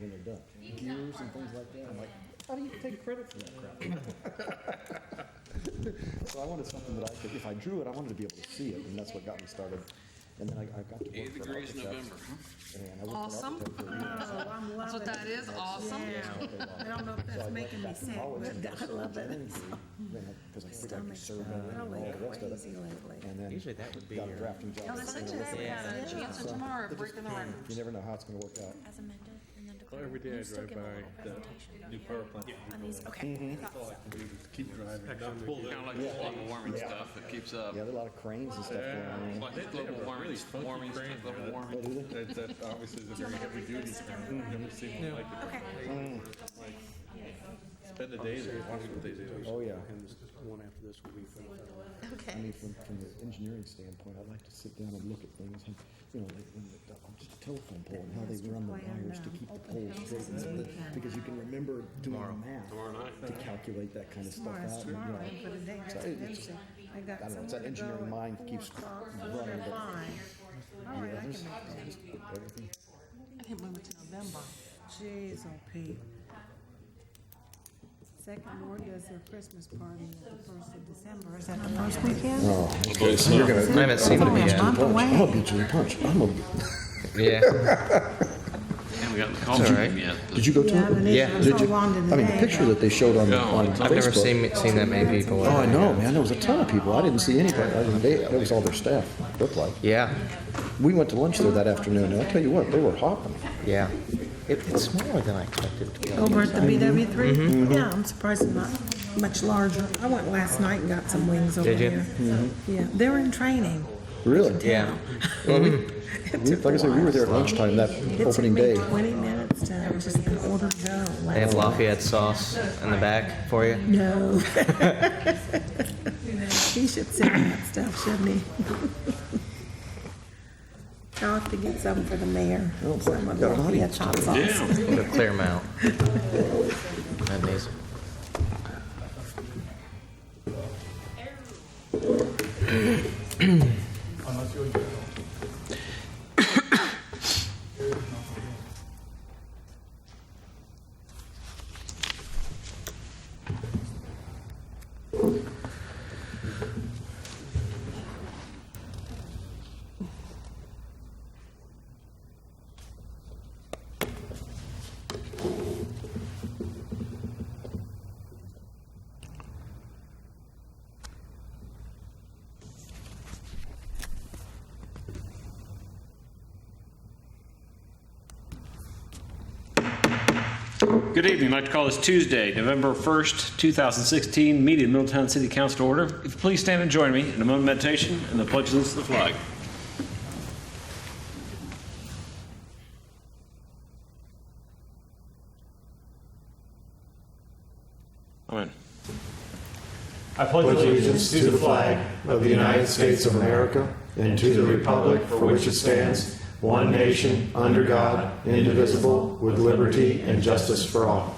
when they're done. Gears and things like that. I'm like, how do you take credit for that crap? So I wanted something that I could, if I drew it, I wanted to be able to see it, and that's what got me started. And then I got to work 80 degrees in November. And I worked Awesome. for an architect for a year. That's what that is, awesome. I don't know if that's making me sick, but I love it. Because I figured I could serve and all the rest of it. And then Usually that would be got a your- drafting job. They said today we had a chance of tomorrow of breaking the record. You never know how it's gonna work out. As amended, and then Well, every day I drive by the new power plant. on these, okay. That's all I can do is keep driving, not pull Kind of that. like the global warming stuff that keeps up. Yeah, there are a lot of cranes and stuff going on. Like global warming, warming, global warming. That obviously is a very heavy duty. I've never seen one like it. Okay. Spend a day there, watch what they do. Oh, yeah. One after this will be. I Okay. mean, from the engineering standpoint, I like to sit down and look at things, and, you know, like just a telephone pole and how they run the wires to keep the poles straight, and so because you can remember doing the math to calculate that kind of stuff out. And, you know, For the day, so that's it's, Wednesday. I got I don't know, it's that somewhere to engineering go mind at keeps 4 o'clock, running, but 5. All right, yeah, I can there's make that. just everything. I can't move it to November. Jeez, oh Pete. Second Ward does their Christmas party at the 1st of December. Is that the first weekend? Oh, okay, so you're gonna. I haven't seen them yet. Month I'm away. gonna beat you in punch. Yeah. And we got the call It's all right. meeting yet. Did you go to Yeah, it? Yeah. I Did saw you? Wanda I mean, the today. picture that they showed on I've never Facebook. seen that many people. Oh, I know, man. There was a ton of people. I didn't see anybody. That was all their staff, looked like. Yeah. We went to lunch there that afternoon, and I'll tell you what, they were hopping. Yeah. It's smaller than I expected it to be. Over at the BW3? Yeah, I'm surprised it's not much larger. I went last night and got some wings over Did you? there. Yeah, they're in training. Really? Yeah. Well, Like I said, we were there at lunchtime that It took opening me day. 20 minutes to just order Joe. they have Lafayette sauce in the back for you. No. He should send that stuff, shouldn't he? I'll have to get some for the mayor. Some of got an Lafayette audience. hot sauce. To clear them out. That needs. Good evening. I'd like to call this Tuesday, November 1st, 2016, meeting of Middletown City Council to order. If you please stand and join me in a moment of meditation and the pledge allegiance to the flag. Amen. I pledge allegiance to the flag of the United States of America and to the republic for which it stands, one nation, under God, indivisible, with liberty and justice for all.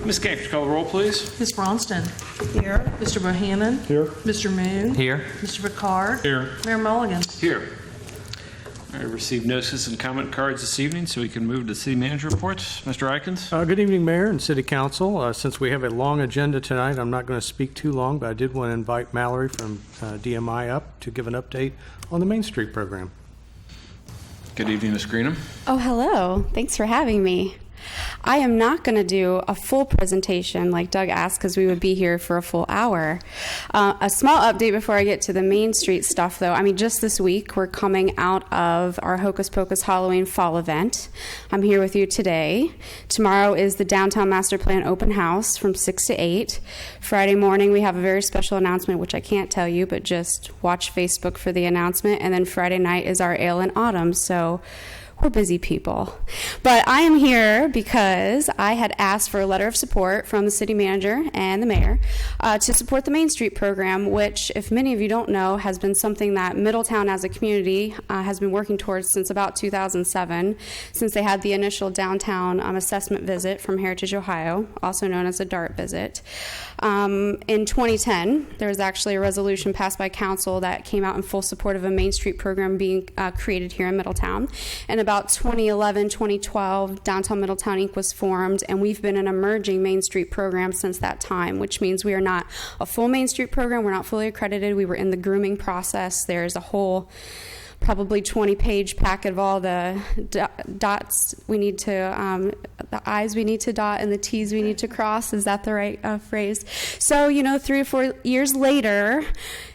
Ms. Cantor, call the roll, please. Ms. Bronston. Here. Mr. Bohannon. Here. Mr. Moon. Here. Mr. Ricard. Here. Mayor Mulligan. Here. I received notices and comment cards this evening, so we can move to city manager reports. Mr. Ikens? Good evening, Mayor and City Council. Since we have a long agenda tonight, I'm not going to speak too long, but I did want to invite Mallory from DMI up to give an update on the Main Street program. Good evening, Ms. Greenham. Oh, hello. Thanks for having me. I am not going to do a full presentation like Doug asked because we would be here for a full hour. A small update before I get to the Main Street stuff, though. I mean, just this week, we're coming out of our Hocus Pocus Halloween Fall event. I'm here with you today. Tomorrow is the Downtown Master Plan Open House from 6 to 8. Friday morning, we have a very special announcement, which I can't tell you, but just watch Facebook for the announcement. And then Friday night is our Ale in Autumn. So We're busy people. But I am here because I had asked for a letter of support from the city manager and the mayor to support the Main Street program, which, if many of you don't know, has been something that Middletown as a community has been working towards since about 2007, since they had the initial downtown assessment visit from Heritage Ohio, also known as a DART visit. In 2010, there was actually a resolution passed by council that came out in full support of a Main Street program being created here in Middletown. And about 2011, 2012, Downtown Middletown Inc. was formed, and we've been an emerging Main Street program since that time, which means we are not a full Main Street program. We're not fully accredited. We were in the grooming process. There's a whole probably 20-page packet of all the dots we need to, the I's we need to dot and the T's we need to cross. Is that the right phrase? So, 3 or 4 years later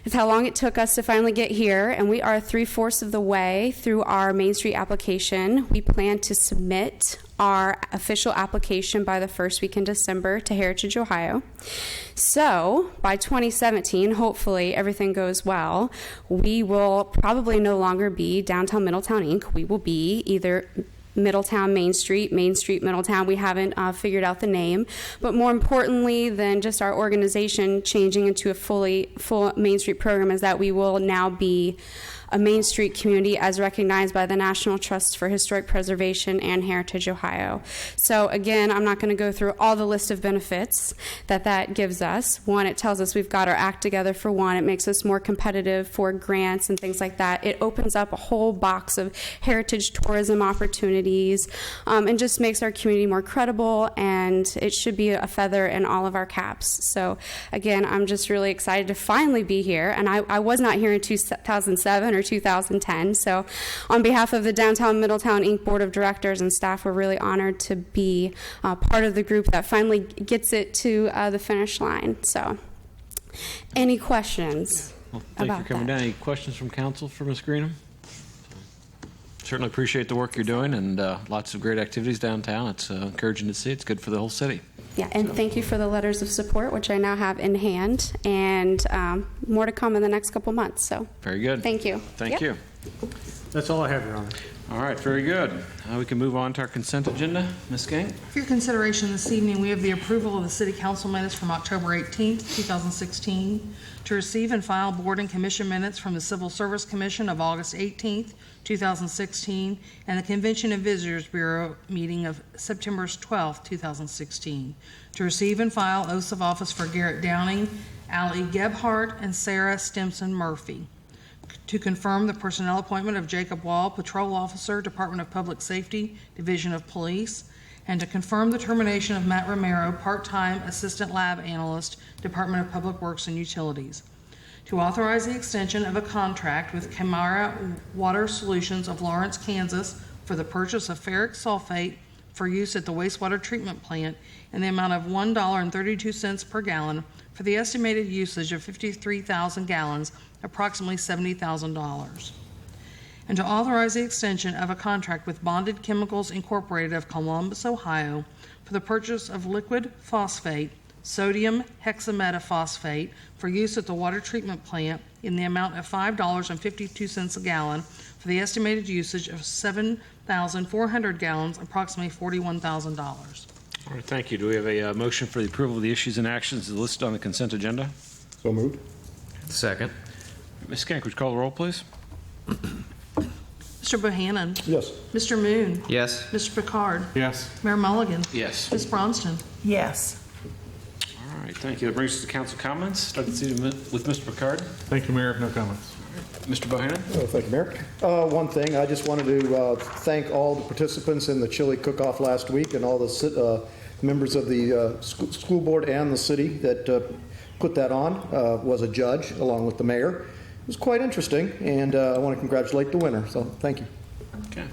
is how long it took us to finally get here, and we are 3/4 of the way through our Main Street application. We plan to submit our official application by the first week in December to Heritage Ohio. So by 2017, hopefully everything goes well, we will probably no longer be Downtown Middletown Inc. We will be either Middletown Main Street, Middletown. We haven't figured out the name. But more importantly than just our organization changing into a full Main Street program is that we will now be a Main Street community as recognized by the National Trust for Historic Preservation and Heritage Ohio. So again, I'm not going to go through all the list of benefits that gives us. One, it tells us we've got our act together for one. It makes us more competitive for grants and things like that. It opens up a whole box of heritage tourism opportunities and just makes our community more credible, and it should be a feather in all of our caps. So again, I'm just really excited to finally be here, and I was not here in 2007 or 2010. So on behalf of the Downtown Middletown Inc. Board of Directors and staff, we're really honored to be part of the group that finally gets it to the finish line. So any questions Well, thank you for coming down. Any questions from council for Ms. Greenham? Certainly appreciate the work you're doing, and lots of great activities downtown. It's encouraging to see. It's good for the whole city. Yeah, and thank you for the letters of support, which I now have in hand, and more to come in the next couple months. So very good. Thank you. Thank you. That's all I have, Your Honor. All right, very good. We can move on to our consent agenda. Ms. Gang? For your consideration this evening, we have the approval of the City Council minutes from October 18th, 2016, to receive and file board and commission minutes from the Civil Service Commission of August 18th, 2016, and the Convention and Visitors Bureau meeting of September 12th, 2016, to receive and file oaths of office for Garrett Downing, Allie Gebhardt, and Sarah Stimson Murphy, to confirm the personnel appointment of Jacob Wall, Patrol Officer, Department of Public Safety, Division of Police, and to confirm the termination of Matt Romero, Part-Time Assistant Lab Analyst, Department of Public Works and Utilities, to authorize the extension of a contract with Camara Water Solutions of Lawrence, Kansas, for the purchase of ferric sulfate for use at the wastewater treatment plant in the amount of $1.32 per gallon for the estimated usage of 53,000 gallons, approximately $70,000. And to authorize the extension of a contract with Bonded Chemicals Incorporated of Columbus, Ohio, for the purchase of liquid phosphate, sodium hexametaphosphate, for use at the water treatment plant in the amount of $5.52 a gallon for the estimated usage of 7,400 gallons, approximately $41,000. All right, thank you. Do we have a motion for the approval of the issues and actions listed on the consent agenda? So moved. Second. Ms. Skank, would you call the roll, please? Mr. Bohannon. Yes. Mr. Moon. Yes. Mr. Picard. Yes. Mayor Mulligan. Yes. Ms. Bronston. Yes. All right, thank you. That brings us to council comments. Start the seat with Mr. Picard. Thank you, Mayor. No comments. Mr. Bohannon? Oh, thank you, Mayor. One thing, I just wanted to thank all the participants in the chili cook-off last week and all the members of the school board and the city that put that on. Was a judge along with the mayor. It was quite interesting, and I want to congratulate the winner, so thank you. Okay.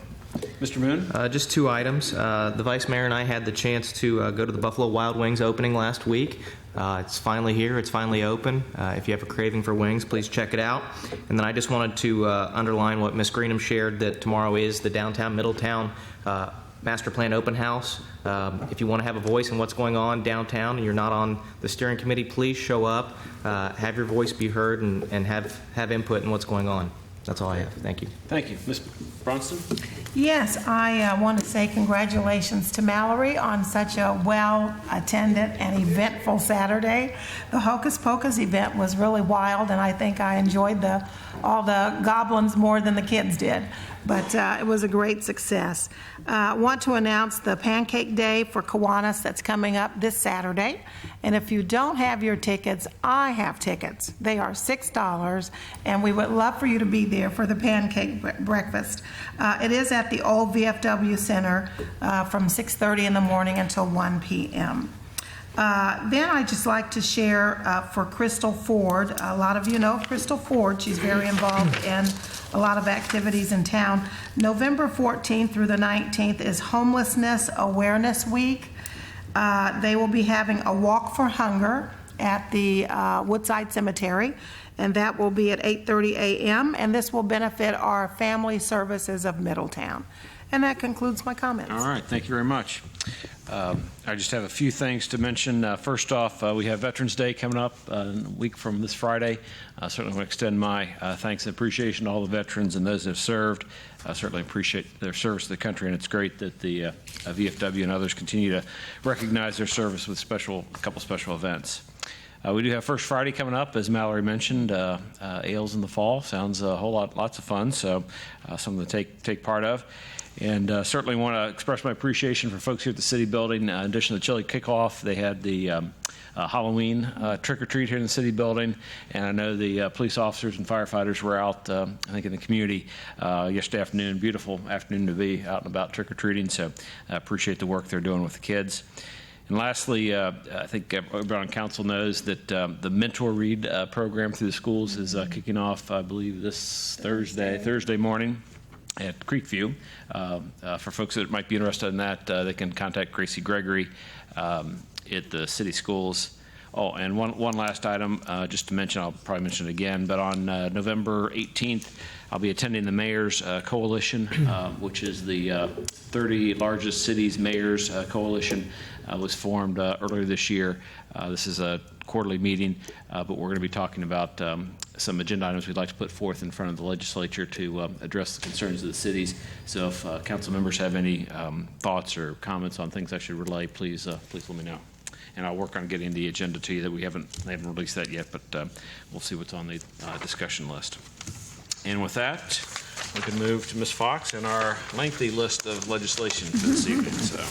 Mr. Moon? Just two items. The Vice Mayor and I had the chance to go to the Buffalo Wild Wings opening last week. It's finally here. It's finally open. If you have a craving for wings, please check it out. And then I just wanted to underline what Ms. Greenham shared, that tomorrow is the Downtown Middletown Master Plan Open House. If you want to have a voice in what's going on downtown and you're not on the steering committee, please show up, have your voice be heard, and have input in what's going on. That's all I have. Thank you. Thank you. Ms. Bronston? Yes, I want to say congratulations to Mallory on such a well-attended and eventful Saturday. The Hocus Pocus event was really wild, and I think I enjoyed all the goblins more than the kids did. But it was a great success. I want to announce the Pancake Day for Kiwanis that's coming up this Saturday. And if you don't have your tickets, I have tickets. They are $6, and we would love for you to be there for the pancake breakfast. It is at the old VFW Center from 6:30 in the morning until 1 p.m. Then I'd just like to share for Crystal Ford. A lot of you know Crystal Ford. She's very involved in a lot of activities in town. November 14th through the 19th is Homelessness Awareness Week. They will be having a walk for hunger at the Woodside Cemetery, and that will be at 8:30 a.m., and this will benefit our family services of Middletown. And that concludes my comments. All right, thank you very much. I just have a few things to mention. First off, we have Veterans Day coming up a week from this Friday. I certainly want to extend my thanks and appreciation to all the veterans and those that have served. I certainly appreciate their service to the country, and it's great that the VFW and others continue to recognize their service with a couple special events. We do have First Friday coming up, as Mallory mentioned. Ales in the fall sounds a whole lots of fun, so something to take part of. And certainly want to express my appreciation for folks here at the City Building. In addition to the chili kickoff, they had the Halloween trick-or-treat here in the City Building. And I know the police officers and firefighters were out, I think, in the community yesterday afternoon. Beautiful afternoon to be out and about trick-or-treating. So I appreciate the work they're doing with the kids. And lastly, I think everybody on council knows that the Mentor Read program through the schools is kicking off, I believe, this Thursday morning at Creekview. For folks that might be interested in that, they can contact Gracie Gregory at the city schools. Oh, and one last item, just to mention, I'll probably mention it again, but on November 18th, I'll be attending the Mayor's Coalition, which is the 30 largest cities mayors coalition. Was formed earlier this year. This is a quarterly meeting, but we're going to be talking about some agenda items we'd like to put forth in front of the legislature to address the concerns of the cities. So if council members have any thoughts or comments on things I should relay, please let me know. And I'll work on getting the agenda to you. That they haven't released that yet, but we'll see what's on the discussion list. And with that, we can move to Ms. Fox and our lengthy list of legislation for this evening. So.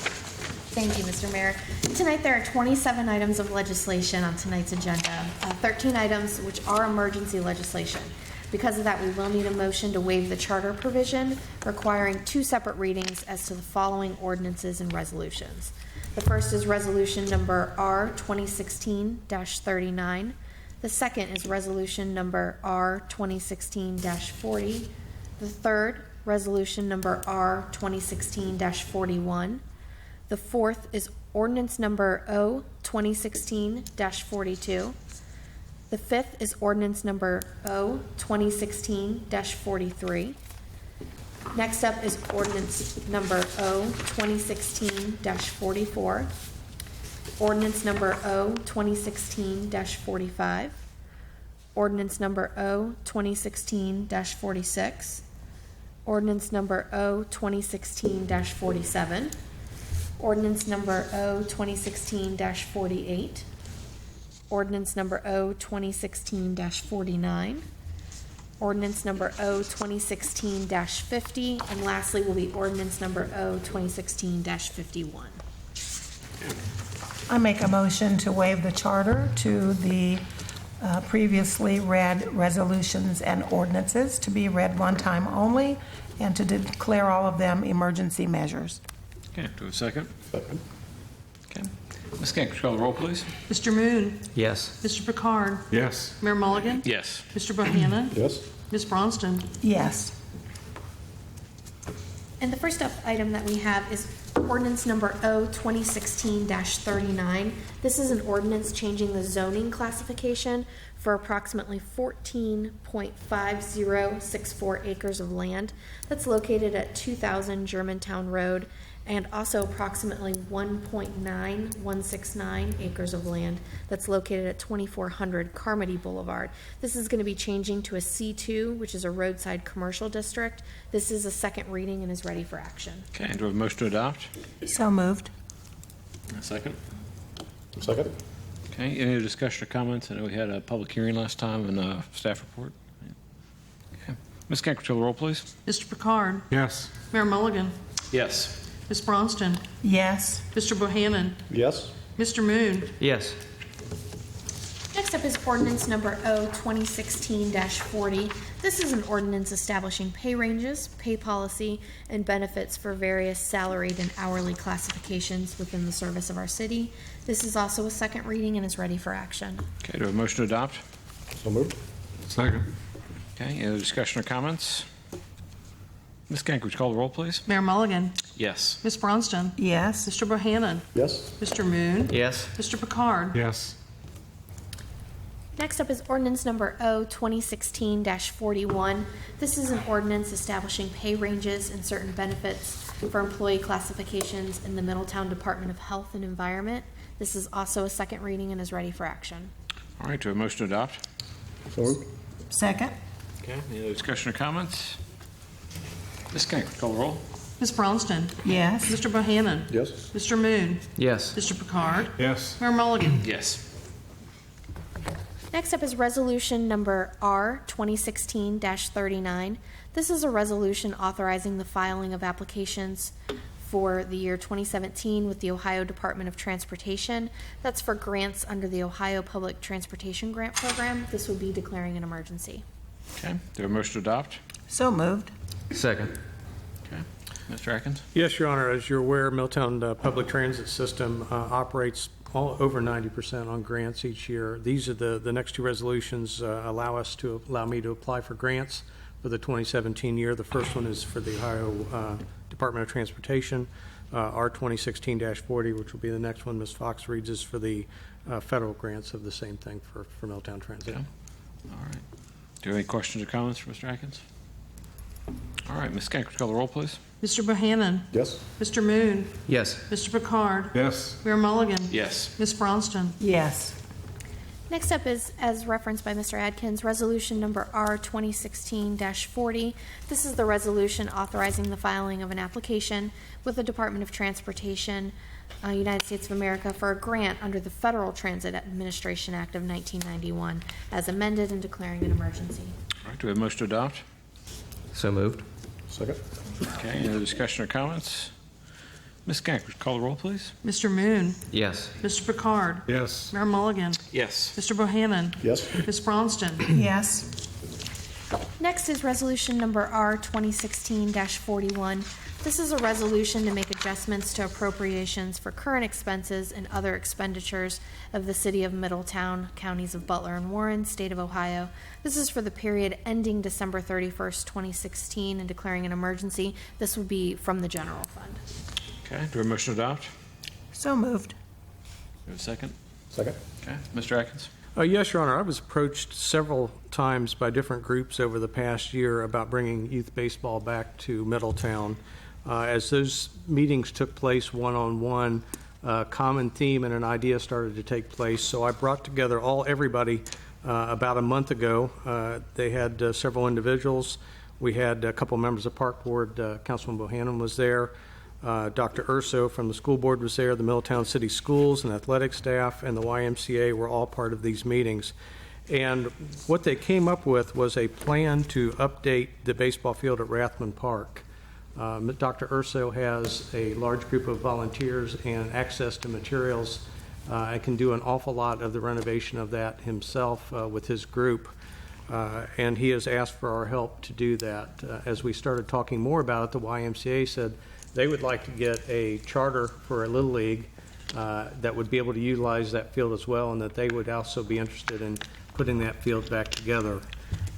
Thank you, Mr. Mayor. Tonight there are 27 items of legislation on tonight's agenda, 13 items which are emergency legislation. Because of that, we will need a motion to waive the charter provision, requiring 2 separate readings as to the following ordinances and resolutions. The first is resolution number R 2016-39. The second is resolution number R 2016-40. The third, resolution number R 2016-41. The fourth is ordinance number O 2016-42. The fifth is ordinance number O 2016-43. Next up is ordinance number O 2016-44. Ordinance number O 2016-45. Ordinance number O 2016-46. Ordinance number O 2016-47. Ordinance number O 2016-48. Ordinance number O 2016-49. Ordinance number O 2016-50. And lastly will be ordinance number O 2016-51. I make a motion to waive the charter to the previously read resolutions and ordinances to be read one time only, and to declare all of them emergency measures. Okay, do we have a second? Second. Okay. Ms. Kank, could you call the roll, please? Mr. Moon? Yes. Mr. Picard? Yes. Mayor Mulligan? Yes. Mr. Bohannon? Yes. Ms. Bronston? Yes. And the first up item that we have is Ordinance number O 2016-39. This is an ordinance changing the zoning classification for approximately 14.5064 acres of land that's located at 2000 Germantown Road, and also approximately 1.9169 acres of land that's located at 2400 Carmody Boulevard. This is going to be changing to a C2, which is a roadside commercial district. This is a second reading and is ready for action. Okay, do we have a motion to adopt? So moved. A second. Second? Okay, any other discussion or comments? I know we had a public hearing last time and a staff report. Okay. Ms. Kank, will you roll, please? Mr. Picard. Yes. Mayor Mulligan. Yes. Ms. Bronston. Yes. Mr. Bohannon. Yes. Mr. Moon. Yes. Next up is ordinance number O 2016-40. This is an ordinance establishing pay ranges, pay policy, and benefits for various salaried and hourly classifications within the service of our city. This is also a second reading and is ready for action. Okay, do we have a motion to adopt? So moved. Second. Okay, any other discussion or comments? Ms. Kank, would you call the roll, please? Mayor Mulligan. Yes. Ms. Bronston. Yes. Mr. Bohannon. Yes. Mr. Moon. Yes. Mr. Picard. Yes. Next up is ordinance number O 2016-41. This is an ordinance establishing pay ranges and certain benefits for employee classifications in the Middletown Department of Health and Environment. This is also a second reading and is ready for action. All right, do we have a motion to adopt? So moved. Second. Okay, any other discussion or comments? Ms. Kank, would you call the roll? Ms. Bronston. Yes. Mr. Bohannon. Yes. Mr. Moon. Yes. Mr. Picard. Yes. Mayor Mulligan. Yes. Next up is resolution number R 2016-39. This is a resolution authorizing the filing of applications for the year 2017 with the Ohio Department of Transportation. That's for grants under the Ohio Public Transportation Grant Program. This would be declaring an emergency. Okay, do we have a motion to adopt? So moved. Second. Okay. Mr. Atkins? Yes, Your Honor. As you're aware, Middletown Public Transit System operates over 90% on grants each year. These are the next two resolutions allow me to apply for grants for the 2017 year. The first one is for the Ohio Department of Transportation, R 2016-40, which will be the next one Ms. Fox reads, is for the federal grants of the same thing for Middletown Transit. Okay. All right. Do you have any questions or comments for Mr. Atkins? All right, Ms. Kank, would you call the roll, please? Mr. Bohannon. Yes. Mr. Moon. Yes. Mr. Picard. Yes. Mayor Mulligan. Yes. Ms. Bronston. Yes. Next up is, as referenced by Mr. Adkins, resolution number R 2016-40. This is the resolution authorizing the filing of an application with the Department of Transportation, United States of America, for a grant under the Federal Transit Administration Act of 1991, as amended, and declaring an emergency. All right, do we have a motion to adopt? So moved. Second? Okay, any other discussion or comments? Ms. Kank, would you call the roll, please? Mr. Moon. Yes. Mr. Picard. Yes. Mayor Mulligan. Yes. Mr. Bohannon. Yes. Ms. Bronston. Yes. Next is resolution number R 2016-41. This is a resolution to make adjustments to appropriations for current expenses and other expenditures of the city of Middletown, counties of Butler and Warren, state of Ohio. This is for the period ending December 31st, 2016, and declaring an emergency. This would be from the general fund. Okay, do we have a motion to adopt? So moved. Do we have a second? Second? Okay, Mr. Atkins? Yes, Your Honor. I was approached several times by different groups over the past year about bringing youth baseball back to Middletown. As those meetings took place one-on-one, a common theme and an idea started to take place. So I brought together everybody about a month ago. They had several individuals. We had a couple members of Park Board. Councilman Bohannon was there. Dr. Urso from the school board was there. The Middletown City Schools and athletic staff and the YMCA were all part of these meetings. And what they came up with was a plan to update the baseball field at Rathman Park. Dr. Urso has a large group of volunteers and access to materials. I can do an awful lot of the renovation of that himself with his group. And he has asked for our help to do that. As we started talking more about it, the YMCA said they would like to get a charter for a Little League that would be able to utilize that field as well, and that they would also be interested in putting that field back together.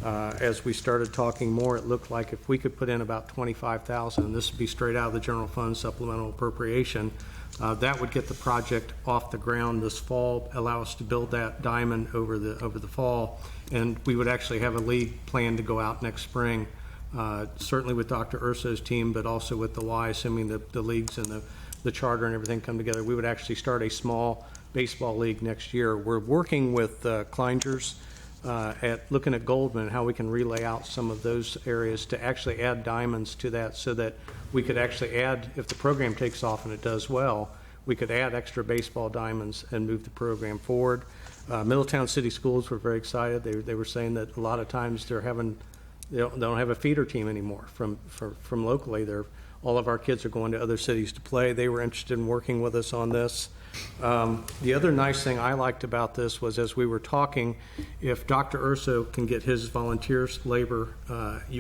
As we started talking more, it looked like if we could put in about $25,000, and this would be straight out of the general fund supplemental appropriation, that would get the project off the ground this fall, allow us to build that diamond over the fall, and we would actually have a league plan to go out next spring, certainly with Dr. Urso's team, but also with the Y, assuming the leagues and the charter and everything come together. We would actually start a small baseball league next year. We're working with Kleinger's at looking at Goldman, how we can relay out some of those areas to actually add diamonds to that, so that we could actually add, if the program takes off and it does well, we could add extra baseball diamonds and move the program forward. Middletown City Schools were very excited. They were saying that a lot of times they don't have a feeder team anymore from locally. All of our kids are going to other cities to play. They were interested in working with us on this. The other nice thing I liked about this was, as we were talking, if Dr. Urso can get his volunteers labor,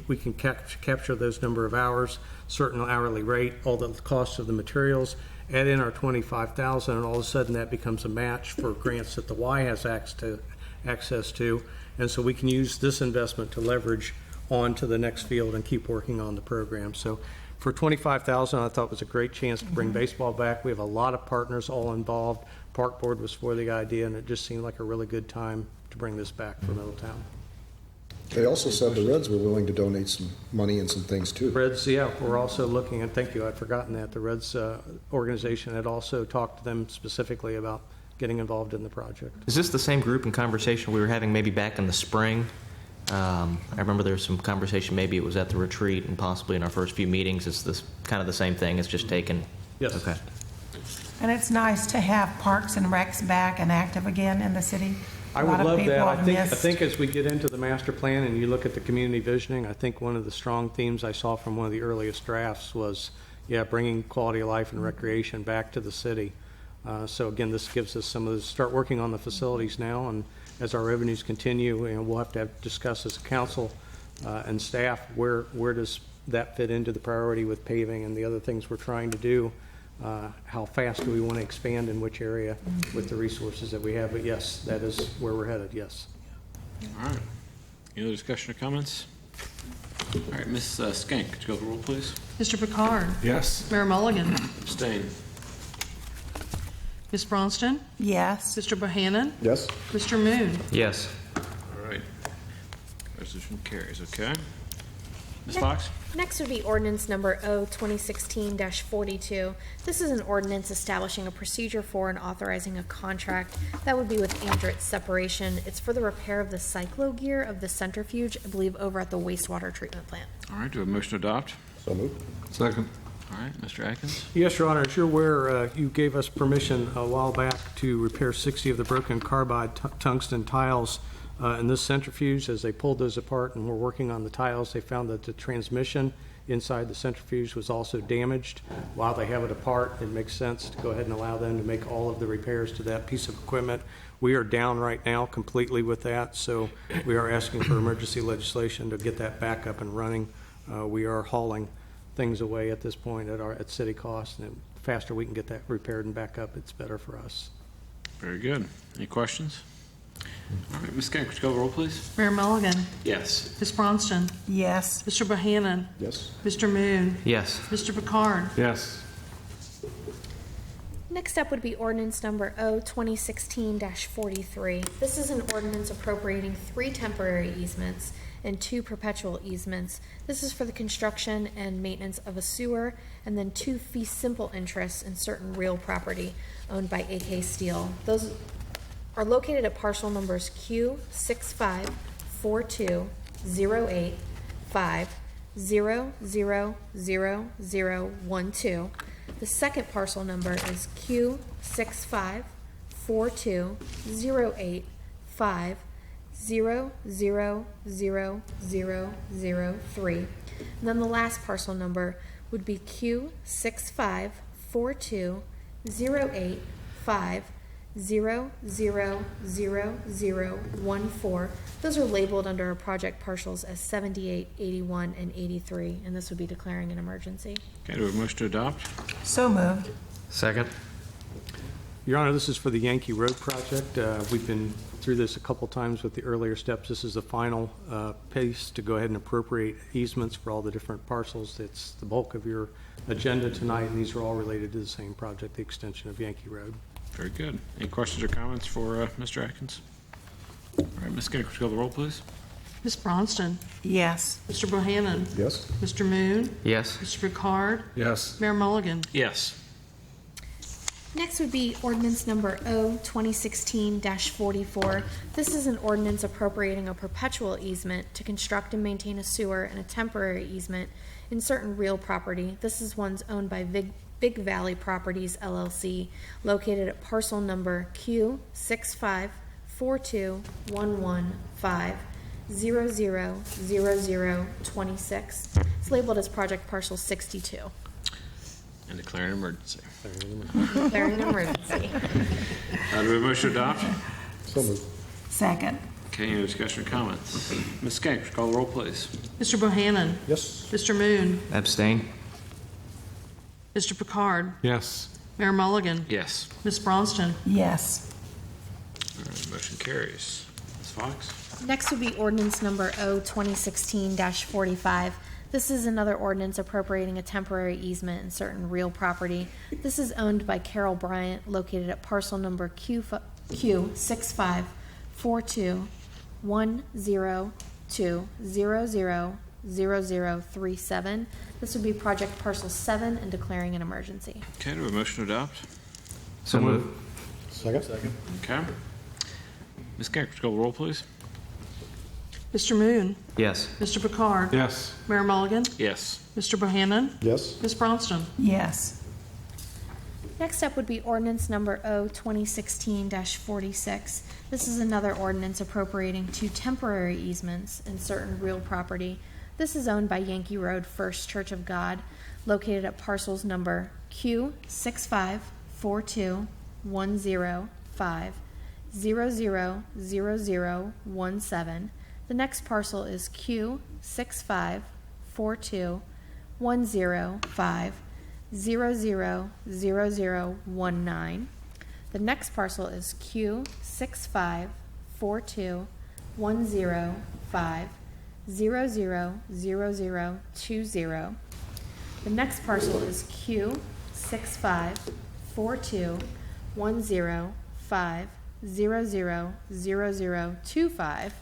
we can capture those number of hours, certain hourly rate, all the costs of the materials, add in our $25,000, and all of a sudden that becomes a match for grants that the Y has access to, and so we can use this investment to leverage on to the next field and keep working on the program. So for $25,000, I thought it was a great chance to bring baseball back. We have a lot of partners all involved. Park Board was for the idea, and it just seemed like a really good time to bring this back for Middletown. They also said the Reds were willing to donate some money and some things too. Reds, yeah, we're also looking, and thank you, I'd forgotten that. The Reds organization had also talked to them specifically about getting involved in the project. Is this the same group and conversation we were having maybe back in the spring? I remember there was some conversation, maybe it was at the retreat and possibly in our first few meetings. It's this kind of the same thing, it's just taken? Yes. Okay. And it's nice to have Parks and Recs back and active again in the city. I would love that. I think as we get into the master plan and you look at the community visioning, I think one of the strong themes I saw from one of the earliest drafts was, bringing quality of life and recreation back to the city. So again, this gives us some of the, start working on the facilities now, and as our revenues continue, we'll have to discuss as a council and staff where does that fit into the priority with paving and the other things we're trying to do. How fast do we want to expand in which area with the resources that we have? But yes, that is where we're headed, yes. All right. Any other discussion or comments? All right, Ms. Skank, could you go to the roll, please? Mr. Picard? Yes. Mayor Mulligan? Abstain. Ms. Bronston? Yes. Mr. Bohannon? Yes? Mr. Moon? Yes. All right. Resolution carries, okay. Ms. Fox? Next would be ordinance number O-2016-42. This is an ordinance establishing a procedure for and authorizing a contract that would be with Andritz Separation. It's for the repair of the cyclo gear of the centrifuge, I believe, over at the wastewater treatment plant. All right, do we have a motion to adopt? So moved. Second. All right, Mr. Atkins? Yes, Your Honor, as you're aware, you gave us permission a while back to repair 60 of the broken carbide tungsten tiles in this centrifuge. As they pulled those apart and were working on the tiles, they found that the transmission inside the centrifuge was also damaged. While they have it apart, it makes sense to go ahead and allow them to make all of the repairs to that piece of equipment. We are down right now completely with that, so we are asking for emergency legislation to get that back up and running. We are hauling things away at this point at city cost, and the faster we can get that repaired and back up, it's better for us. Very good. Any questions? All right, Ms. Skank, could you go to the roll, please? Mayor Mulligan? Yes. Ms. Bronston? Yes. Mr. Bohannon? Yes? Mr. Moon? Yes. Mr. Picard? Yes. Next up would be ordinance number O-2016-43. This is an ordinance appropriating 3 temporary easements and 2 perpetual easements. This is for the construction and maintenance of a sewer, and then 2 fee simple interests in certain real property owned by AK Steel. Those are located at parcel numbers Q6542005000012. The second parcel number is Q6542085000003. And then the last parcel number would be Q6542085000014. Those are labeled under our project parcels as 78, 81, and 83, and this would be declaring an emergency. Okay, do we have a motion to adopt? So moved. Second. Your Honor, this is for the Yankee Road project. We've been through this a couple times with the earlier steps. This is the final pace to go ahead and appropriate easements for all the different parcels. It's the bulk of your agenda tonight, and these are all related to the same project, the extension of Yankee Road. Very good. Any questions or comments for Mr. Atkins? All right, Ms. Skinner, could you call the roll, please? Ms. Bronston. Yes. Mr. Bohannon. Yes? Mr. Moon. Yes. Mr. Picard. Yes. Mayor Mulligan. Yes. Next would be ordinance number O 2016-44. This is an ordinance appropriating a perpetual easement to construct and maintain a sewer and a temporary easement in certain real property. This is ones owned by Big Valley Properties LLC, located at parcel number Q6542115000026. It's labeled as project parcel 62. And declare an emergency. Declaring an emergency. Do we have a motion to adopt? So moved. Second. Okay, any discussion or comments? Ms. Skinner, could you call the roll, please? Mr. Bohannon. Yes? Mr. Moon. Abstain. Mr. Picard. Yes. Mayor Mulligan. Yes. Ms. Bronston. Yes. All right, motion carries. Ms. Fox? Next would be ordinance number O 2016-45. This is another ordinance appropriating a temporary easement in certain real property. This is owned by Carol Bryant, located at parcel number Q654210000037. This would be project parcel 7 and declaring an emergency. Okay, do we have a motion to adopt? So moved. Second? Okay. Ms. Skinner, could you call the roll, please? Mr. Moon. Yes. Mr. Picard. Yes. Mayor Mulligan. Yes. Mr. Bohannon. Yes? Ms. Bronston. Yes. Next up would be ordinance number O 2016-46. This is another ordinance appropriating 2 temporary easements in certain real property. This is owned by Yankee Road First Church of God, located at parcels number Q6542105000017. The next parcel is Q6542105000019. The next parcel is Q6542105000020. The next parcel is Q6542105000025.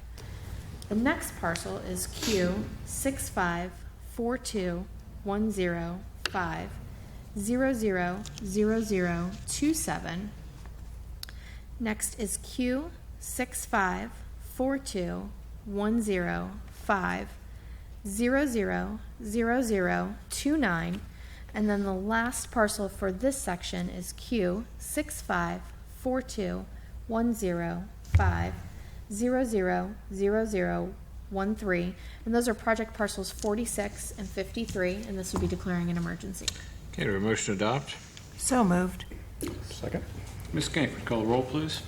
The next parcel is Q6542105000027. Next is Q6542105000029. And then the last parcel for this section is Q6542105000013, and those are project parcels 46 and 53, and this would be declaring an emergency. Okay, do we have a motion to adopt? So moved. Second? Ms. Skinner, could you call the roll, please?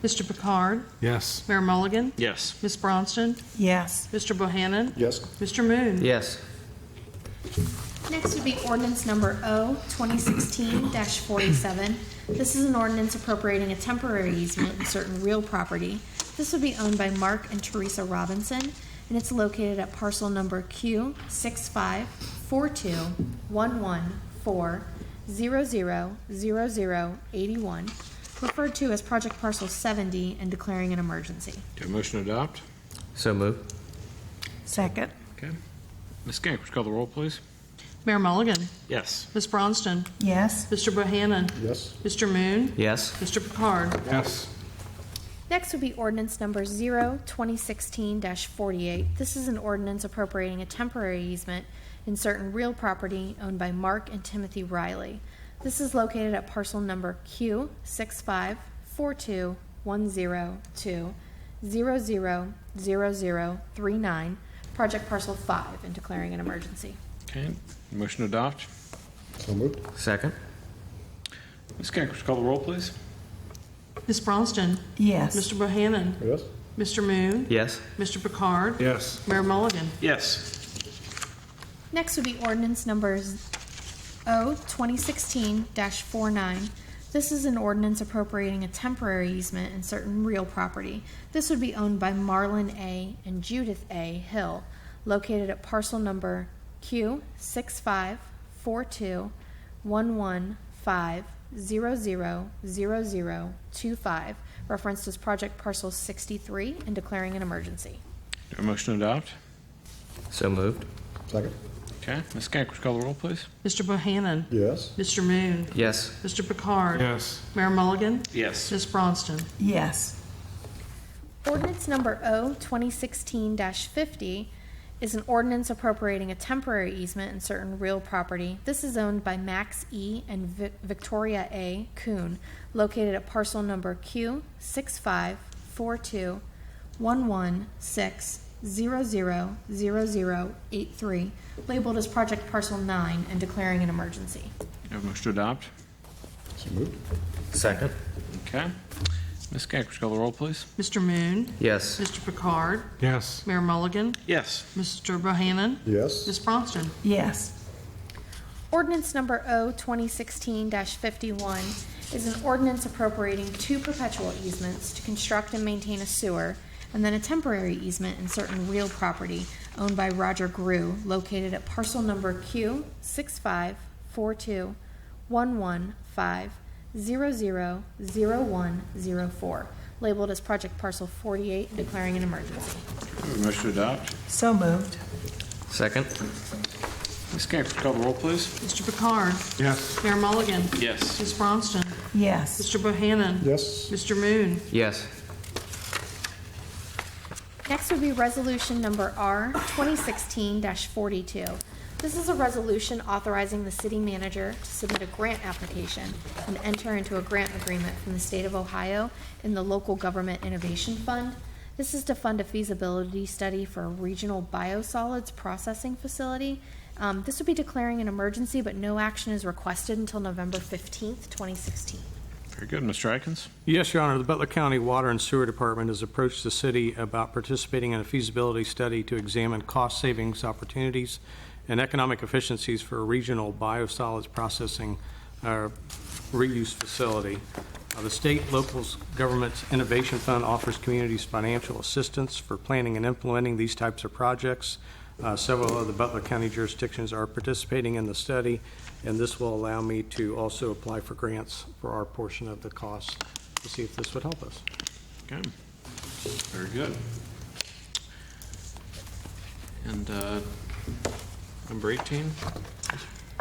Mr. Picard. Yes. Mayor Mulligan. Yes. Ms. Bronston. Yes. Mr. Bohannon. Yes? Mr. Moon. Yes. Next would be ordinance number O 2016-47. This is an ordinance appropriating a temporary easement in certain real property. This would be owned by Mark and Teresa Robinson, and it's located at parcel number Q6542114000081, referred to as project parcel 70, and declaring an emergency. Do you have a motion to adopt? So moved. Second. Okay. Ms. Skinner, could you call the roll, please? Mayor Mulligan. Yes. Ms. Bronston. Yes. Mr. Bohannon. Yes? Mr. Moon. Yes. Mr. Picard. Yes. Next would be ordinance number 2016-48. This is an ordinance appropriating a temporary easement in certain real property owned by Mark and Timothy Riley. This is located at parcel number Q6542102000039, project parcel 5, and declaring an emergency. Okay. Motion to adopt? So moved. Second. Ms. Skinner, could you call the roll, please? Ms. Bronston. Yes. Mr. Bohannon. Yes? Mr. Moon. Yes. Mr. Picard. Yes. Mayor Mulligan. Yes. Next would be ordinance numbers O 2016-49. This This is an ordinance appropriating a temporary easement in certain real property. This would be owned by Marlon A. and Judith A. Hill, located at parcel number Q65421150000025, referenced as project parcel 63, and declaring an emergency. A motion to adopt? So moved. Second. Okay, Ms. Kank, would you call the roll, please? Mr. Bohannon. Yes. Mr. Moon. Yes. Mr. Picard. Yes. Mayor Mulligan. Yes. Ms. Bronston. Yes. Ordinance number O 2016-50 is an ordinance appropriating a temporary easement in certain real property. This is owned by Max E. and Victoria A. Kuhn, located at parcel number Q65421160000083, labeled as project parcel 9, and declaring an emergency. Have a motion to adopt? So moved. Second. Okay. Ms. Kank, would you call the roll, please? Mr. Moon. Yes. Mr. Picard. Yes. Mayor Mulligan. Yes. Mr. Bohannon. Yes. Ms. Bronston. Yes. Ordinance number O 2016-51 is an ordinance appropriating 2 perpetual easements to construct and maintain a sewer, and then a temporary easement in certain real property owned by Roger Grew, located at parcel number Q65421150000104, labeled as project parcel 48, and declaring an emergency. Have a motion to adopt? So moved. Second. Ms. Kank, would you call the roll, please? Mr. Picard. Yes. Mayor Mulligan. Yes. Ms. Bronston. Yes. Mr. Bohannon. Yes. Mr. Moon. Yes. Next would be resolution number R 2016-42. This is a resolution authorizing the city manager to submit a grant application and enter into a grant agreement from the state of Ohio in the Local Government Innovation Fund. This is to fund a feasibility study for a regional biosolids processing facility. This would be declaring an emergency, but no action is requested until November 15th, 2016. Very good. Mr. Atkins? Yes, Your Honor. The Butler County Water and Sewer Department has approached the city about participating in a feasibility study to examine cost savings opportunities and economic efficiencies for a regional biosolids processing reuse facility. The State Local Government's Innovation Fund offers communities financial assistance for planning and implementing these types of projects. Several of the Butler County jurisdictions are participating in the study, and this will allow me to also apply for grants for our portion of the cost to see if this would help us. Okay. Very good. And number 18?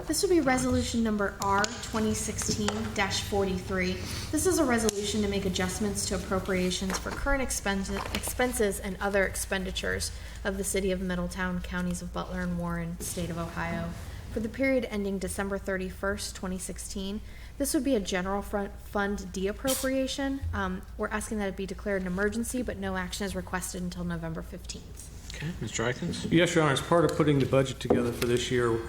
This would be resolution number R 2016-43. This is a resolution to make adjustments to appropriations for current expenses and other expenditures of the city of Middletown, counties of Butler and Warren, state of Ohio, for the period ending December 31st, 2016. This would be a general fund deappropriation. We're asking that it be declared an emergency, but no action is requested until November 15th. Okay. Mr. Atkins? Yes, Your Honor. As part of putting the budget together for this year,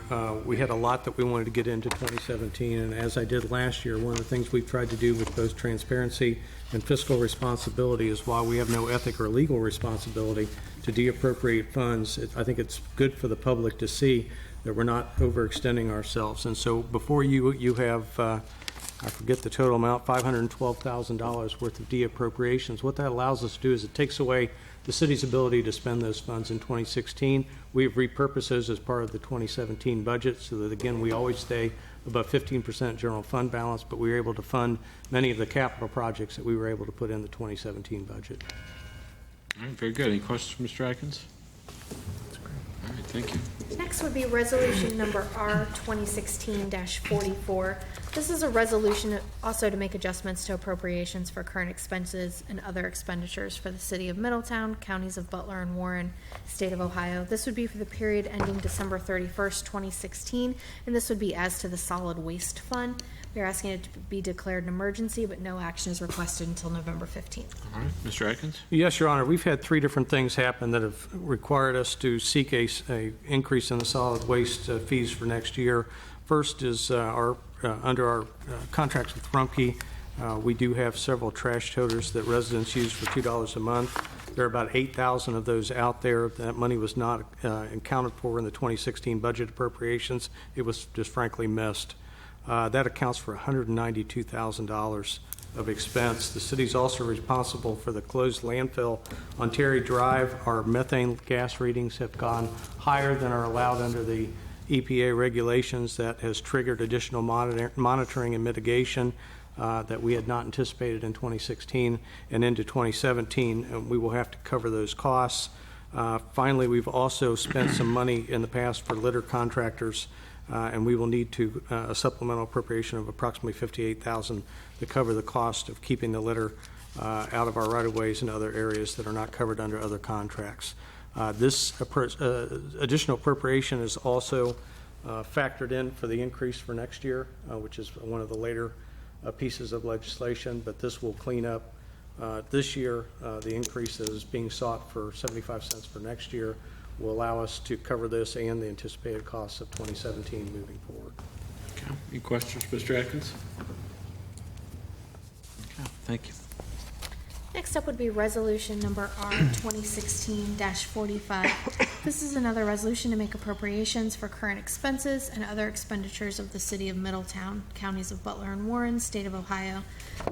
we had a lot that we wanted to get into 2017, and as I did last year, one of the things we've tried to do with both transparency and fiscal responsibility is while we have no ethic or legal responsibility to deappropriate funds, I think it's good for the public to see that we're not overextending ourselves. And so before you have, I forget the total amount, $512,000 worth of deappropriations. What that allows us to do is it takes away the city's ability to spend those funds in 2016. We've repurposed those as part of the 2017 budget so that, again, we always stay above 15% general fund balance, but we were able to fund many of the capital projects that we were able to put in the 2017 budget. All right. Very good. Any questions for Mr. Atkins? All right. Thank you. Next would be resolution number R 2016-44. This is a resolution also to make adjustments to appropriations for current expenses and other expenditures for the city of Middletown, counties of Butler and Warren, state of Ohio. This would be for the period ending December 31st, 2016, and this would be as to the solid waste fund. We are asking it to be declared an emergency, but no action is requested until November 15th. All right. Mr. Atkins? Yes, Your Honor. We've had 3 different things happen that have required us to seek a increase in the solid waste fees for next year. First is under our contracts with Rumpke, we do have several trash toters that residents use for $2 a month. There are about 8,000 of those out there. That money was not accounted for in the 2016 budget appropriations. It was just frankly missed. That accounts for $192,000 of expense. The city's also responsible for the closed landfill on Terry Drive. Our methane gas readings have gone higher than are allowed under the EPA regulations. That has triggered additional monitoring and mitigation that we had not anticipated in 2016 and into 2017, and we will have to cover those costs. Finally, we've also spent some money in the past for litter contractors, and we will need to a supplemental appropriation of approximately $58,000 to cover the cost of keeping the litter out of our right-of-ways and other areas that are not covered under other contracts. This additional appropriation is also factored in for the increase for next year, which is one of the later pieces of legislation, but this will clean up this year. The increase that is being sought for 75 cents for next year will allow us to cover this and the anticipated costs of 2017 moving forward. Okay. Any questions, Mr. Atkins? Okay. Thank you. Next up would be resolution number R 2016-45. This is another resolution to make appropriations for current expenses and other expenditures of the city of Middletown, counties of Butler and Warren, state of Ohio.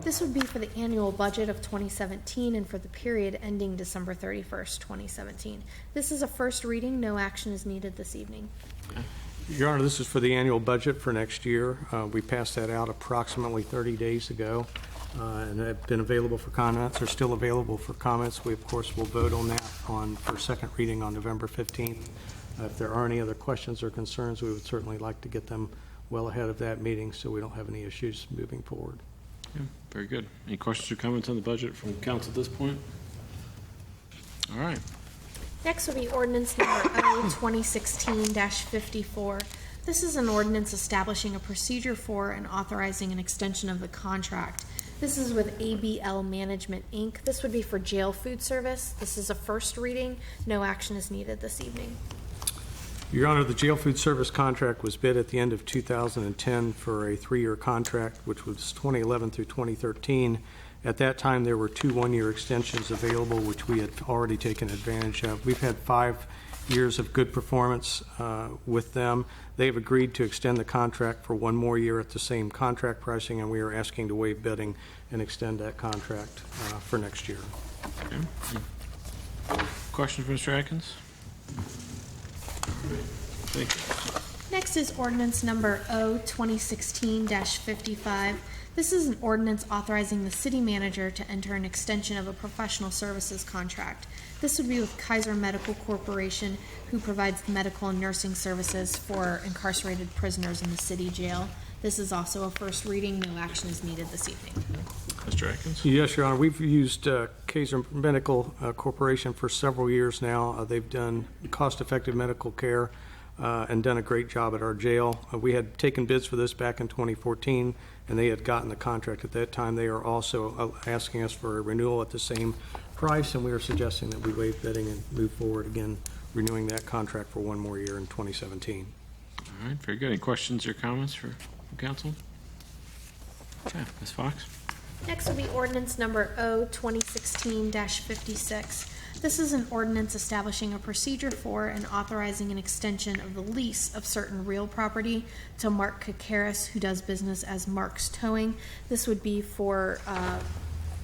This would be for the annual budget of 2017 and for the period ending December 31st, 2017. This is a first reading. No action is needed this evening. Your Honor, this is for the annual budget for next year. We passed that out approximately 30 days ago. And have been available for comments, are still available for comments. We, of course, will vote on that for second reading on November 15th. If there are any other questions or concerns, we would certainly like to get them well ahead of that meeting so we don't have any issues moving forward. Yeah, very good. Any questions or comments on the budget from council at this point? All right. Next will be ordinance number O 2016-54. This is an ordinance establishing a procedure for and authorizing an extension of the contract. This is with ABL Management, Inc. This would be for jail food service. This is a first reading. No action is needed this evening. Your Honor, the jail food service contract was bid at the end of 2010 for a 3-year contract, which was 2011 through 2013. At that time, there were 2 one-year extensions available, which we had already taken advantage of. We've had 5 years of good performance with them. They've agreed to extend the contract for 1 more year at the same contract pricing, and we are asking to waive bidding and extend that contract for next year. Okay. Questions, Mr. Atkins? Thank you. Next is ordinance number O 2016-55. This is an ordinance authorizing the city manager to enter an extension of a professional services contract. This would be with Kaiser Medical Corporation, who provides medical and nursing services for incarcerated prisoners in the city jail. This is also a first reading. No action is needed this evening. Mr. Atkins? Yes, Your Honor. We've used Kaiser Medical Corporation for several years now. They've done cost-effective medical care and done a great job at our jail. We had taken bids for this back in 2014, and they had gotten the contract at that time. They are also asking us for a renewal at the same price, and we are suggesting that we waive bidding and move forward again, renewing that contract for 1 more year in 2017. All right, very good. Any questions or comments from council? Okay, Ms. Fox? Next will be ordinance number O 2016-56. This is an ordinance establishing a procedure for and authorizing an extension of the lease of certain real property to Mark Kakaris, who does business as Mark's Towing. This would be for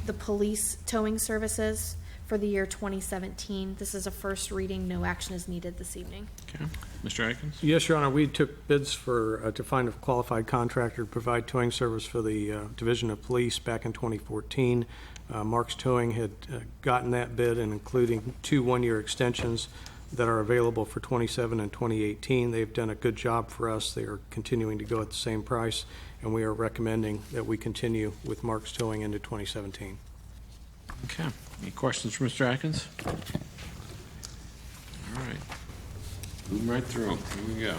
the police towing services for the year 2017. This is a first reading. No action is needed this evening. Okay. Mr. Atkins? Yes, Your Honor. We took bids to find a qualified contractor to provide towing service for the Division of Police back in 2014. Mark's Towing had gotten that bid, and including 2 one-year extensions that are available for 27 and 2018. They've done a good job for us. They are continuing to go at the same price, and we are recommending that we continue with Mark's Towing into 2017. Okay. Any questions for Mr. Atkins? All right. Moving right through them. Here we go.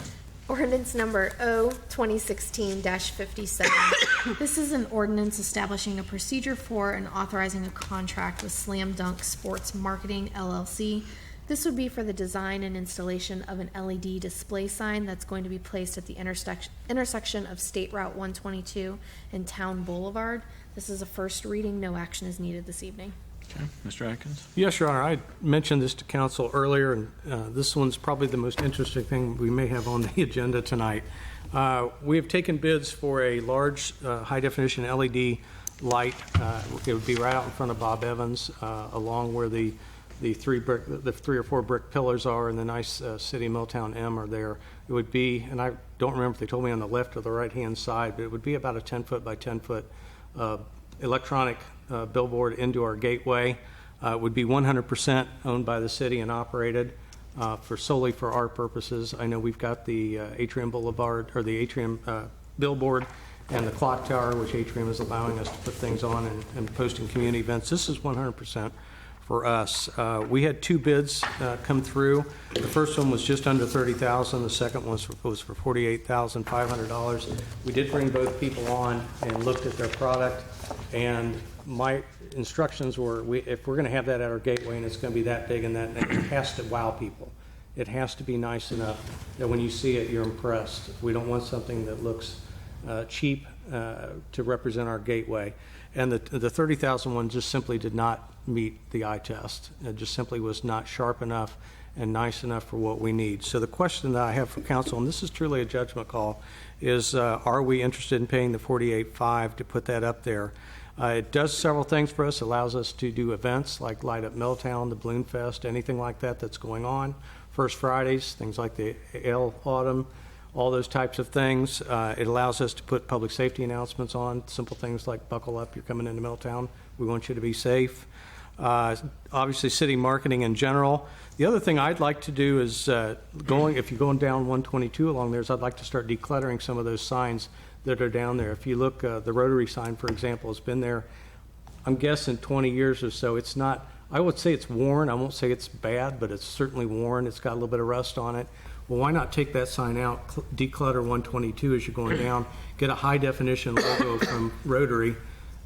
Ordinance number O 2016-57. This is an ordinance establishing a procedure for and authorizing a contract with Slam Dunk Sports Marketing, LLC. This would be for the design and installation of an LED display sign that's going to be placed at the intersection of State Route 122 and Town Boulevard. This is a first reading. No action is needed this evening. Okay. Mr. Atkins? Yes, Your Honor. I mentioned this to council earlier, and this one's probably the most interesting thing we may have on the agenda tonight. We have taken bids for a large high-definition LED light. It would be right out in front of Bob Evans, along where the three or four brick pillars are, and the nice city Middletown M are there. It would be, and I don't remember if they told me on the left or the right-hand side, but it would be about a 10-foot by 10-foot electronic billboard into our gateway. It would be 100% owned by the city and operated solely for our purposes. I know we've got the Atrium Boulevard, or the Atrium billboard, and the clock tower, which Atrium is allowing us to put things on and posting community events. This is 100% for us. We had two bids come through. The first one was just under $30,000. The second one was for $48,500. We did bring both people on and looked at their product, and my instructions were, if we're going to have that at our gateway and it's going to be that big and that, it has to wow people. It has to be nice enough that when you see it, you're impressed. We don't want something that looks cheap to represent our gateway. And the $30,000 one just simply did not meet the eye test. It just simply was not sharp enough and nice enough for what we need. So the question that I have for council, and this is truly a judgment call, is are we interested in paying the $48,500 to put that up there? It does several things for us. It allows us to do events like Light Up Middletown, the Balloon Fest, anything like that that's going on. First Fridays, things like the Ale Autumn, all those types of things. It allows us to put public safety announcements on, simple things like buckle up, you're coming into Middletown, we want you to be safe. Obviously city marketing in general. The other thing I'd like to do is if you're going down 122 along there, is I'd like to start decluttering some of those signs that are down there. If you look, the Rotary sign, for example, has been there, I'm guessing 20 years or so. It's not, I would say it's worn. I won't say it's bad, but it's certainly worn. It's got a little bit of rust on it. Well, why not take that sign out, declutter 122 as you're going down, get a high definition logo from Rotary,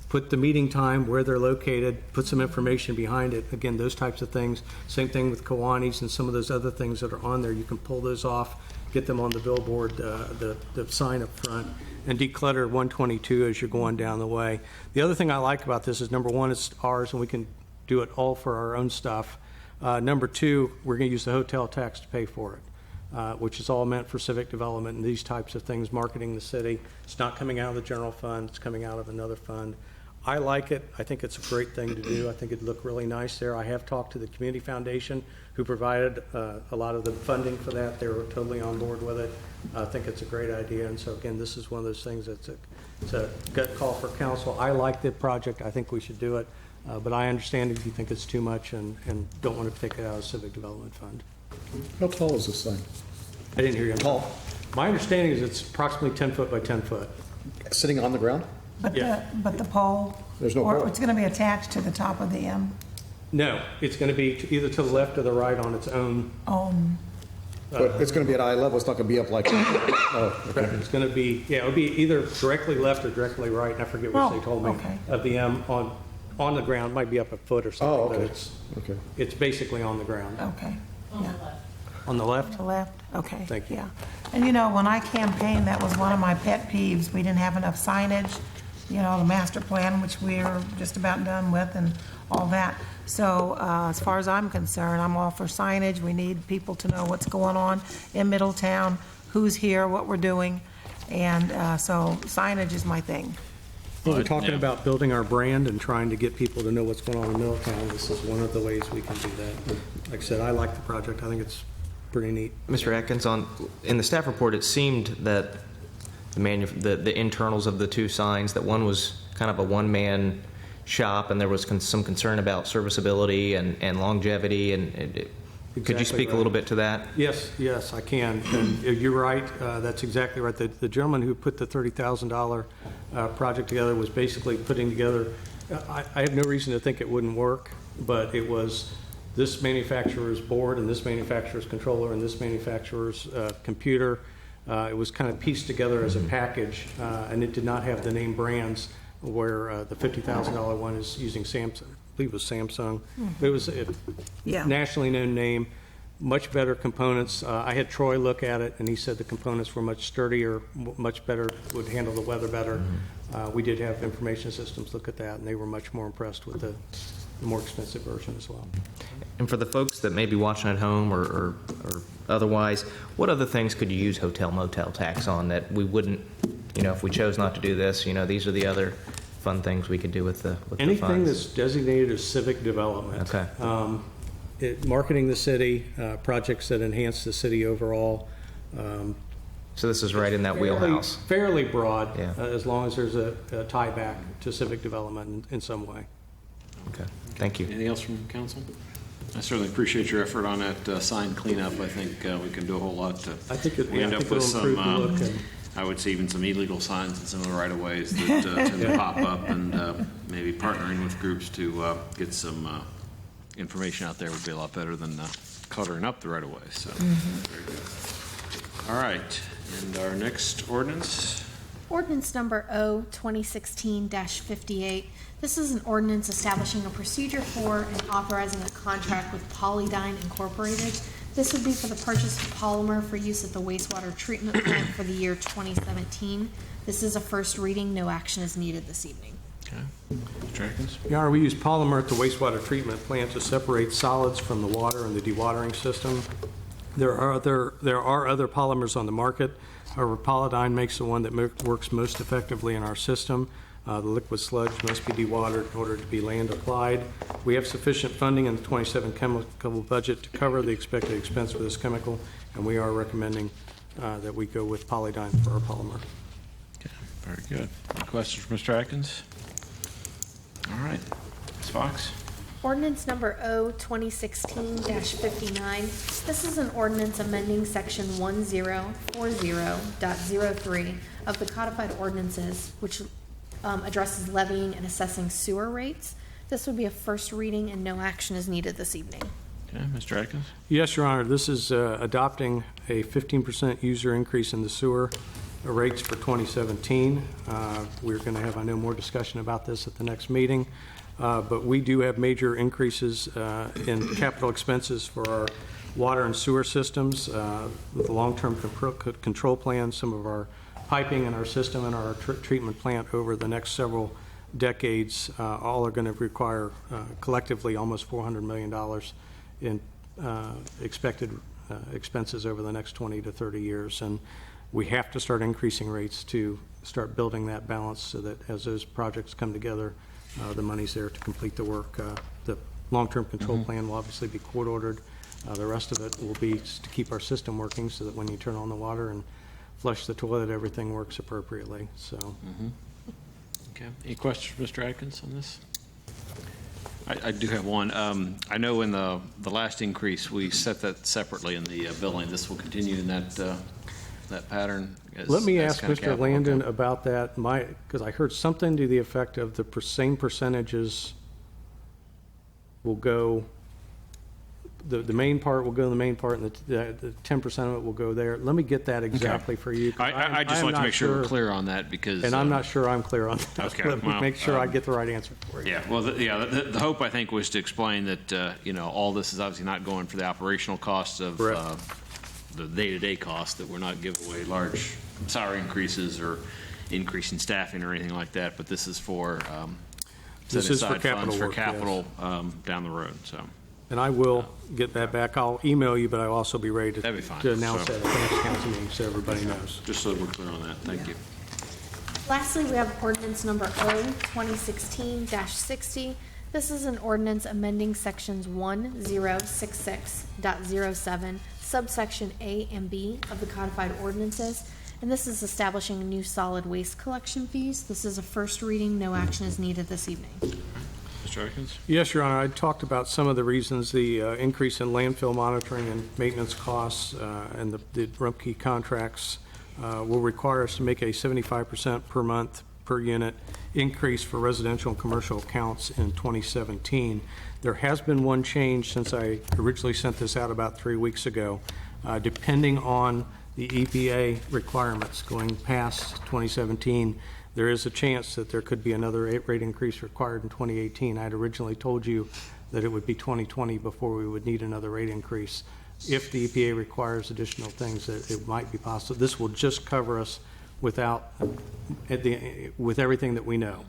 put the meeting time, where they're located, put some information behind it. Again, those types of things. Same thing with Kiwanis and some of those other things that are on there. You can pull those off, get them on the billboard, the sign up front, and declutter 122 as you're going down the way. The other thing I like about this is, number one, it's ours and we can do it all for our own stuff. Number two, we're going to use the hotel tax to pay for it, which is all meant for civic development and these types of things, marketing the city. It's not coming out of the general fund, it's coming out of another fund. I like it. I think it's a great thing to do. I think it'd look really nice there. I have talked to the Community Foundation, who provided a lot of the funding for that. They were totally on board with it. I think it's a great idea. And so again, this is one of those things that's it's a gut call for council. I like the project. I think we should do it. But I understand if you think it's too much and don't want to take it out of the Civic Development Fund. How tall is this thing? I didn't hear you. Tall. My understanding is it's approximately 10 foot by 10 foot. Sitting on the ground? But Yeah. the pole? There's no or pole. it's going to be attached to the top of the M? No, it's going to be either to the left or the right on its own. But it's going to be at eye level. It's not going to be up like. Oh, okay. It's going to be, it'll be either directly left or directly right. And I forget what they told me. Okay. Of the M on the ground, might be up a foot or something. Oh, okay. But it's basically on the ground. Okay. Yeah. On the left? The left? Okay. Thank you. Yeah. And you know, when I campaigned, that was one of my pet peeves. We didn't have enough signage, you know, the master plan, which we're just about done with, and all that. So as far as I'm concerned, I'm all for signage. We need people to know what's going on in Middletown, who's here, what we're doing. And so signage is my thing. Well, we're talking about building our brand and trying to get people to know what's going on in Middletown. This is one of the ways we can do that. Like I said, I like the project. I think it's pretty neat. Mr. Atkins, in the staff report, it seemed that the internals of the two signs, that one was kind of a one-man shop, and there was some concern about serviceability and longevity. And could you speak a little bit to that? Yes, I can. And you're right. That's exactly right. The gentleman who put the $30,000 project together was basically putting together. I have no reason to think it wouldn't work, but it was this manufacturer's board and this manufacturer's controller and this manufacturer's computer. It was kind of pieced together as a package, and it did not have the name brands, where the $50,000 one is using Samsung. I believe it was Samsung. It was a nationally known name, much better components. I had Troy look at it, and he said the components were much sturdier, much better, would handle the weather better. We did have information systems look at that, and they were much more impressed with the more expensive version as well. And for the folks that may be watching at home or otherwise, what other things could you use hotel motel tax on that we wouldn't, if we chose not to do this, these are the other fun things we could do with the Anything funds. that's designated as civic development. Okay. Marketing the city, projects that enhance the city overall. So this is right in that wheelhouse. Fairly broad, Yeah. as long as there's a tie back to civic development in some way. Okay, thank you. Anything else from council? I certainly appreciate your effort on that sign cleanup. I think we can do a whole lot to I think it, end I up think with it'll some, improve the look. And I would say even some illegal signs in some of the right-of-ways that tend to pop up, and maybe partnering with groups to get some information out there would be a lot better than cluttering up the right-of-ways. So, very good. All right, and our next ordinance. Ordinance number O 2016-58. This is an ordinance establishing a procedure for and authorizing a contract with Polydyne Incorporated. This would be for the purchase of polymer for use at the wastewater treatment plant for the year 2017. This is a first reading. No action is needed this evening. Okay. Mr. Atkins? Your Honor, we use polymer at the wastewater treatment plant to separate solids from the water and the dewatering system. There are other polymers on the market. However, Polydyne makes the one that works most effectively in our system. The liquid sludge must be dewatered in order to be land applied. We have sufficient funding in the 27 chemical budget to cover the expected expense for this chemical, and we are recommending that we go with Polydyne for our polymer. Okay, very good. Any questions for Mr. Atkins? All right. Ms. Fox? Ordinance number O 2016-59. This is an ordinance amending section 1040.03 of the codified ordinances, which addresses levying and assessing sewer rates. This would be a first reading and no action is needed this evening. Okay, Mr. Atkins? Yes, Your Honor. This is adopting a 15% user increase in the sewer rates for 2017. We're going to have, I know, more discussion about this at the next meeting. But we do have major increases in capital expenses for our water and sewer systems with the long-term control plan, some of our piping in our system and our treatment plant over the next several decades. All are going to require collectively almost $400 million in expected expenses over the next 20 to 30 years. And we have to start increasing rates to start building that balance so that as those projects come together, the money's there to complete the work. The long-term control plan will obviously be court-ordered. The rest of it will be to keep our system working so that when you turn on the water and flush the toilet, everything works appropriately. So, Okay. Any questions for Mr. Atkins on this? I do have one. I know in the last increase, we set that separately in the billing. This will continue in that pattern? Let me ask Mr. Landon about that, because I heard something to the effect of the same percentages will go, the main part will go in the main part, and the 10% of it will go there. Let me get that exactly for you. I just like to make sure we're clear on that because... And I'm not sure I'm clear on that. Okay. Let me make sure I get the right answer for you. Yeah, well, the hope, I think, was to explain that, all this is obviously not going for the operational costs of the day-to-day costs, that we're not giving away large salary increases or increasing staffing or anything like that, but this is for This is for set-aside capital funds for work, capital down the road, so. And I will get that back. I'll email you, but I'll also be ready That'd be fine. to announce So- that at the next council meeting so everybody knows. Just so we're clear on that, thank you. Lastly, we have ordinance number O 2016-60. This is an ordinance amending sections 1066.07, subsection A and B of the codified ordinances, and this is establishing new solid waste collection fees. This is a first reading. No action is needed this evening. Mr. Atkins? Yes, Your Honor. I talked about some of the reasons, the increase in landfill monitoring and maintenance costs and the Rumpke contracts will require us to make a 75% per month per unit increase for residential and commercial accounts in 2017. There has been one change since I originally sent this out about 3 weeks ago. Depending on the EPA requirements going past 2017, there is a chance that there could be another rate increase required in 2018. I had originally told you that it would be 2020 before we would need another rate increase. If the EPA requires additional things, that it might be possible. This will just cover us with everything that we know.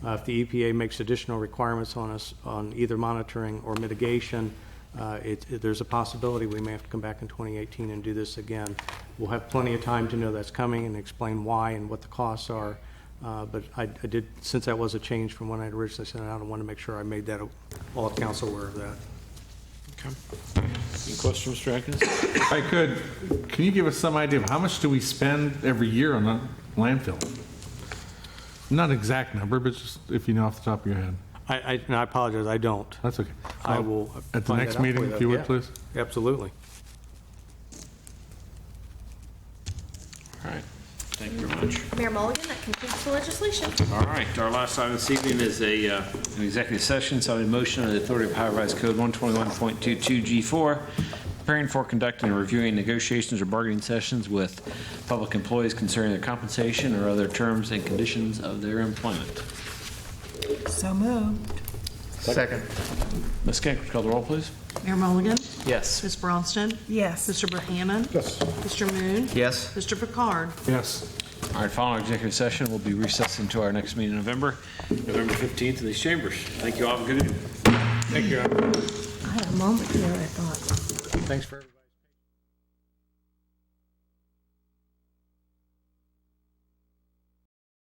If the EPA makes additional requirements on us on either monitoring or mitigation, There's a possibility we may have to come back in 2018 and do this again. We'll have plenty of time to know that's coming and explain why and what the costs are. But I did, since that was a change from when I originally sent it out, I want to make sure I made that all of council aware of that. Okay. Any questions, Mr. Atkins? If I could, can you give us some idea of how much do we spend every year on a landfill? Not an exact number, but just if you know off the top of your head. I apologize, I don't. That's okay. I will At the find next that out meeting, for you, if you though. would, Yeah, please. Absolutely. All right. Thank you very much. Mayor Mulligan, that concludes the legislation. All right, our last item this evening is an executive session, so I have a motion on the authority of Ohio Revised Code 121.22G4, preparing for conducting and reviewing negotiations or bargaining sessions with public employees concerning their compensation or other terms and conditions of their employment. So moved. Second. Ms. Kank, would you call the roll, please? Mayor Mulligan? Yes. Ms. Bronston? Yes. Mr. Buchanan? Yes. Mr. Moon? Yes. Mr. Picard? Yes. All right, following our executive session, we'll be recessing to our next meeting in November 15th in these chambers. Thank you all. Have a good evening. Thank you. I had a moment there, I thought. Thanks for everybody.